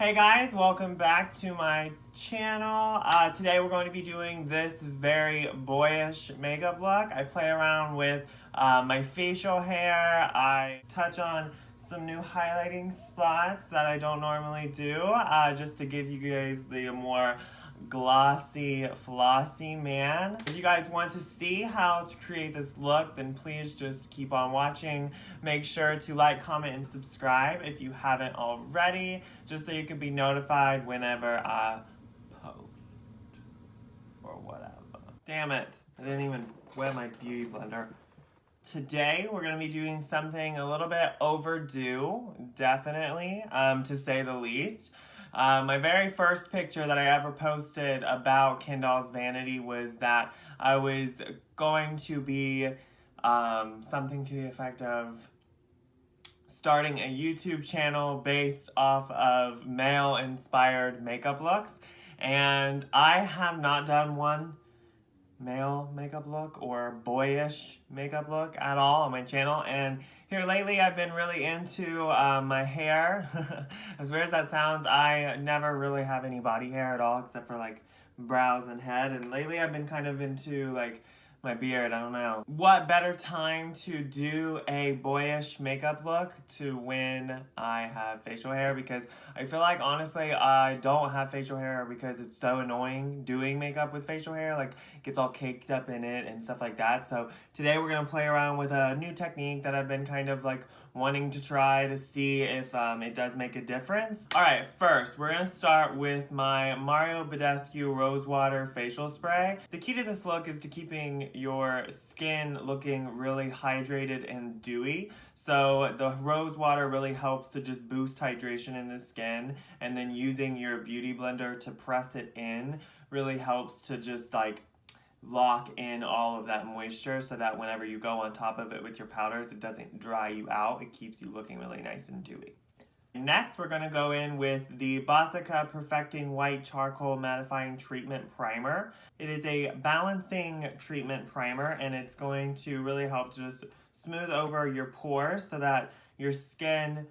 Hey guys, welcome back to my channel. Today we're going to be doing this very boyish makeup look. I play around with my facial hair. I touch on some new highlighting spots that I don't normally do, just to give you guys the more glossy, flossy man. If you guys want to see how to create this look, then please just keep on watching. Make sure to like, comment, and subscribe if you haven't already, just so you can be notified whenever I post or whatever. Damn it, I didn't even wet my beauty blender. Today we're going to be doing something a little bit overdue, definitely, to say the least. My very first picture that I ever posted about Kendoll's Vanity was that I was going to be something to the effect of starting a YouTube channel based off of male-inspired makeup looks, and I have not done one male makeup look or boyish makeup look at all on my channel. And here lately I've been really into my hair. As weird as that sounds, I never really have any body hair at all except for like brows and head, and lately I've been kind of into like my beard. I don't know. What better time to do a boyish makeup look to when I have facial hair, because I feel like honestly I don't have facial hair because it's so annoying doing makeup with facial hair. Like it gets all caked up in it and stuff like that. So today we're gonna play around with a new technique that I've been kind of like wanting to try to see if it does make a difference. Alright, first we're gonna start with my Badescu Rosewater facial spray. The key to this look is to keeping your skin looking really hydrated and dewy. So the rose water really helps to just boost hydration in the skin, and then using your beauty blender to press it in really helps to just like lock in all of that moisture so that whenever you go on top of it with your powders, it doesn't dry you out. It keeps you looking really nice and dewy. Next, we're going to go in with the Bosica Porfecting White Charcoal Mattifying Treatment Primer. It is a balancing treatment primer, and it's going to really help to just smooth over your pores so that your skin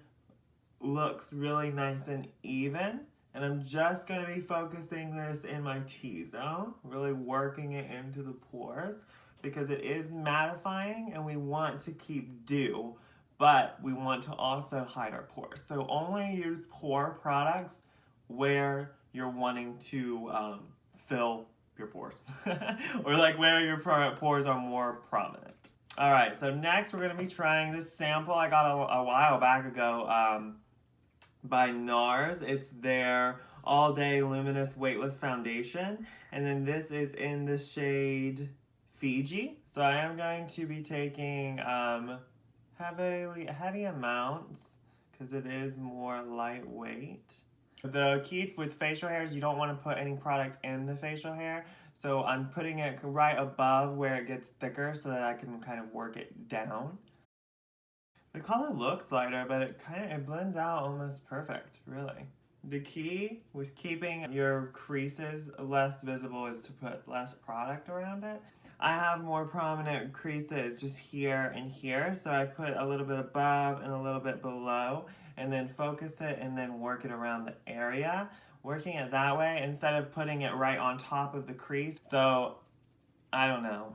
looks really nice and even. And I'm just going to be focusing this in my T-zone, really working it into the pores, because it is mattifying and we want to keep dew, but we want to also hide our pores. So only use pore products where you're wanting to fill your pores, or like where your pores are more prominent. Alright, so next we're going to be trying this sample I got a while back ago by NARS. It's their All Day Luminous Weightless Foundation, and then this is in the shade Fiji. So I am going to be taking heavy amounts because it is more lightweight. The key with facial hair is you don't want to put any product in the facial hair, so I'm putting it right above where it gets thicker so that I can kind of work it down. The color looks lighter, but it blends out almost perfect, really. The key with keeping your creases less visible is to put less product around it. I have more prominent creases just here and here, so I put a little bit above and a little bit below, and then focus it and then work it around the area, working it that way instead of putting it right on top of the crease. So I don't know.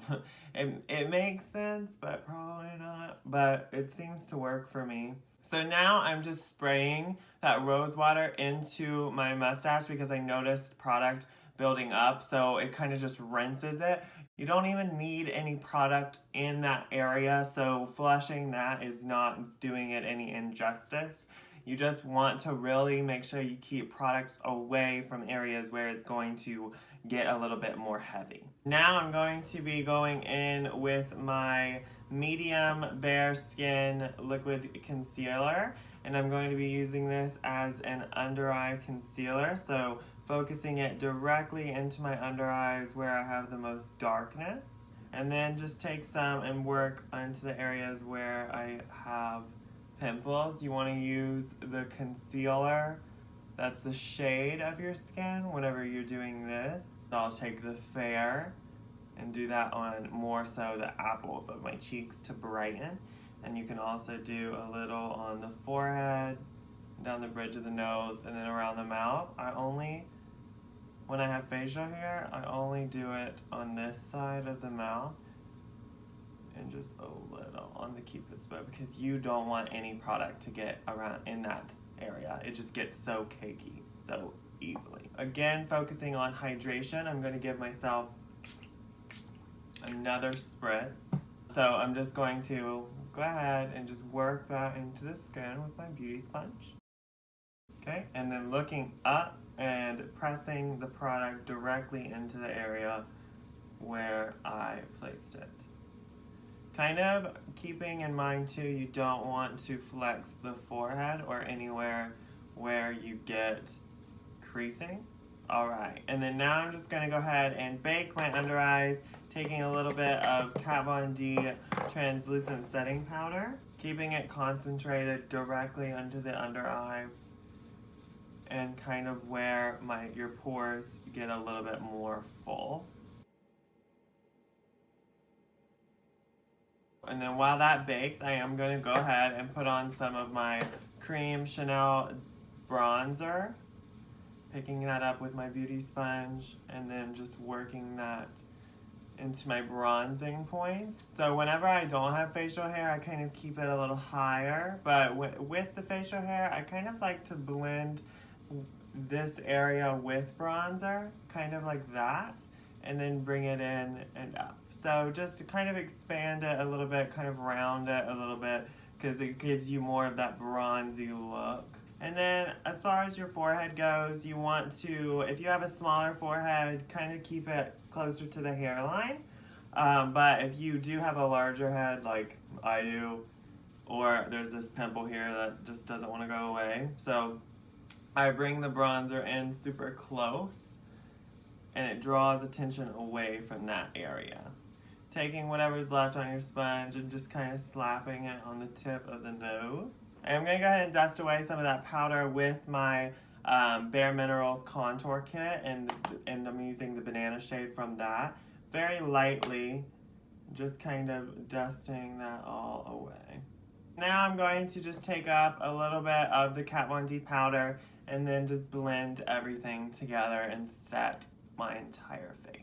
It makes sense, but probably not. But it seems to work for me. So now I'm just spraying that rose water into my mustache because I noticed product building up. So it kind of just rinses it. You don't even need any product in that area. So flushing that is not doing it any injustice. You just want to really make sure you keep products away from areas where it's going to get a little bit more heavy. Now I'm going to be going in with my medium BareSkin liquid concealer, and I'm going to be using this as an under eye concealer, so focusing it directly into my under eyes where I have the most darkness, and then just take some and work into the areas where I have pimples. You want to use the concealer that's the shade of your skin whenever you're doing this. So I'll take the fair and do that on more so the apples of my cheeks to brighten. And you can also do a little on the forehead down the bridge of the nose, and then around the mouth. When I have facial hair, I only do it on this side of the mouth and just a little on the cupid's bow, because you don't want any product to get around in that area. It just gets so cakey so easily. Again, focusing on hydration, I'm going to give myself another spritz. So I'm just going to go ahead and just work that into the skin with my beauty sponge. Okay, and then looking up and pressing the product directly into the area where I placed it. Kind of keeping in mind too, you don't want to flex the forehead or anywhere where you get creasing. Alright, and then now I'm just going to go ahead and bake my under eyes, taking a little bit of Kat Von D translucent setting powder, keeping it concentrated directly under the under eye and kind of where your pores get a little bit more full. And then while that bakes, I am going to go ahead and put on some of my Cream Chanel bronzer, picking that up with my beauty sponge, and then just working that into my bronzing points. So whenever I don't have facial hair, I kind of keep it a little higher, but with the facial hair, I kind of like to blend this area with bronzer, kind of like that, and then bring it in and up. So just to kind of expand it a little bit, kind of round it a little bit, because it gives you more of that bronzy look. And then as far as your forehead goes, you want to, if you have a smaller forehead, kind of keep it closer to the hairline. But if you do have a larger head like I do, or there's this pimple here that just doesn't want to go away, so I bring the bronzer in super close and it draws attention away from that area. Taking whatever's left on your sponge and just kind of slapping it on the tip of the nose. And I'm going to go ahead and dust away some of that powder with my BareMinerals contour kit, and I'm using the banana shade from that. Very lightly, just kind of dusting that all away. Now I'm going to just take up a little bit of the Kat Von D powder and then just blend everything together and set my entire face.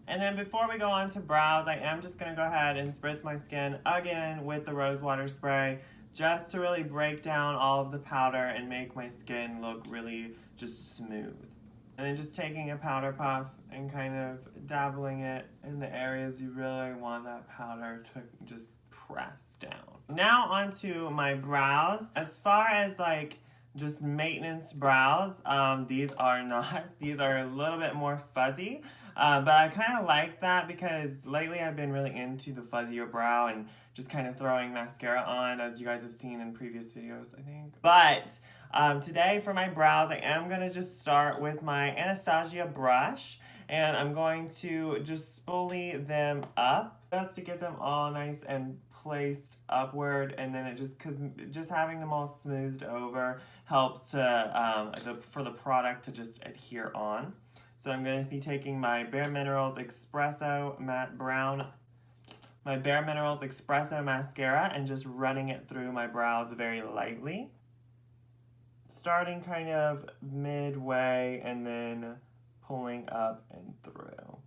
And then before we go on to brows, I am just going to go ahead and spritz my skin again with the Rosewater spray, just to really break down all of the powder and make my skin look really just smooth. And then just taking a powder puff and kind of dabbling it in the areas you really want that powder to just press down. Now onto my brows. As far as like just maintenance brows, these are not. These are a little bit more fuzzy. But I kind of like that because lately I've been really into the fuzzier brow and just kind of throwing mascara on, as you guys have seen in previous videos, I think. But today for my brows, I am going to just start with my Anastasia brush, and I'm going to just spoolie them up just to get them all nice and placed upward, and then it just having them all smoothed over helps to for the product to just adhere on. So I'm going to be taking my BareMinerals Espresso Matte Brown, my BareMinerals Espresso Mascara, and just running it through my brows very lightly. Starting kind of midway and then pulling up and through.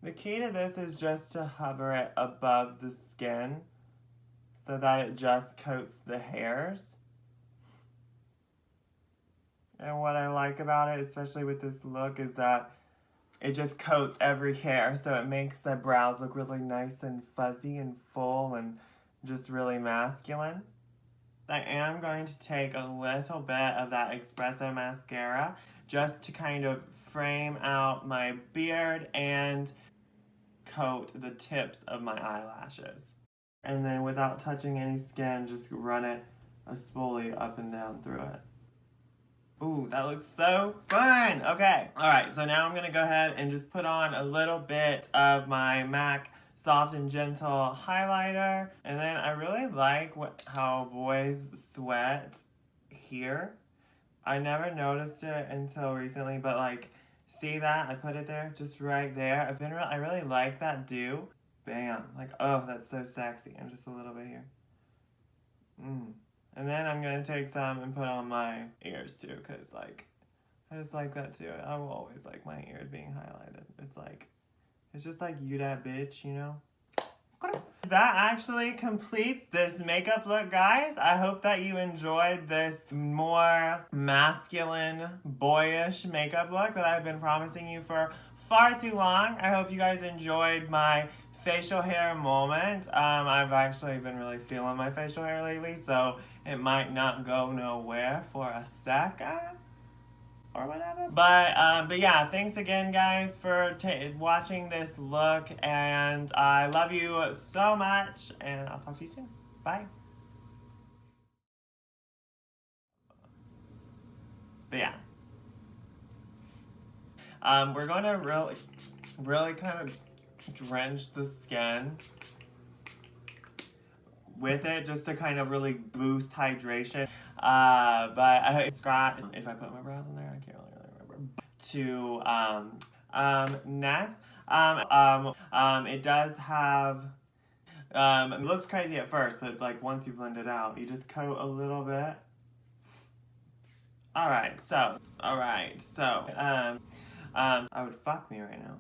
The key to this is just to hover it above the skin, so that it just coats the hairs. And what I like about it, especially with this look, is that it just coats every hair, so it makes the brows look really nice and fuzzy and full and just really masculine. I am going to take a little bit of that Espresso mascara just to kind of frame out my beard and coat the tips of my eyelashes. And then without touching any skin, just run it a spoolie up and down through it. Ooh, that looks so fun! Okay, alright, so now I'm going to go ahead and just put on a little bit of my MAC Soft and Gentle highlighter. And then I really like how boys sweat here. I never noticed it until recently, but like See that? I put it there, just right there. I really like that dew. Bam. Like, oh, that's so sexy. And just a little bit here. And then I'm gonna take some and put on my ears too, because like, I just like that too. I will always like my ears being highlighted. It's like, it's just like you that bitch, you know? That actually completes this makeup look, guys. I hope that you enjoyed this more masculine, boyish makeup look that I've been promising you for far too long. I hope you guys enjoyed my facial hair moment. I've actually been really feeling my facial hair lately, so it might not go nowhere for a second or whatever. But yeah, thanks again, guys, for watching this look, and I love you so much, and I'll talk to you soon. Bye. But yeah, we're going to really kind of drench the skin with it just to kind of really boost hydration. But I scratch if I put my brows in there. I can't really remember. Next, it does have. It looks crazy at first, but like once you blend it out, you just coat a little bit. Alright, so, I would fuck me right now.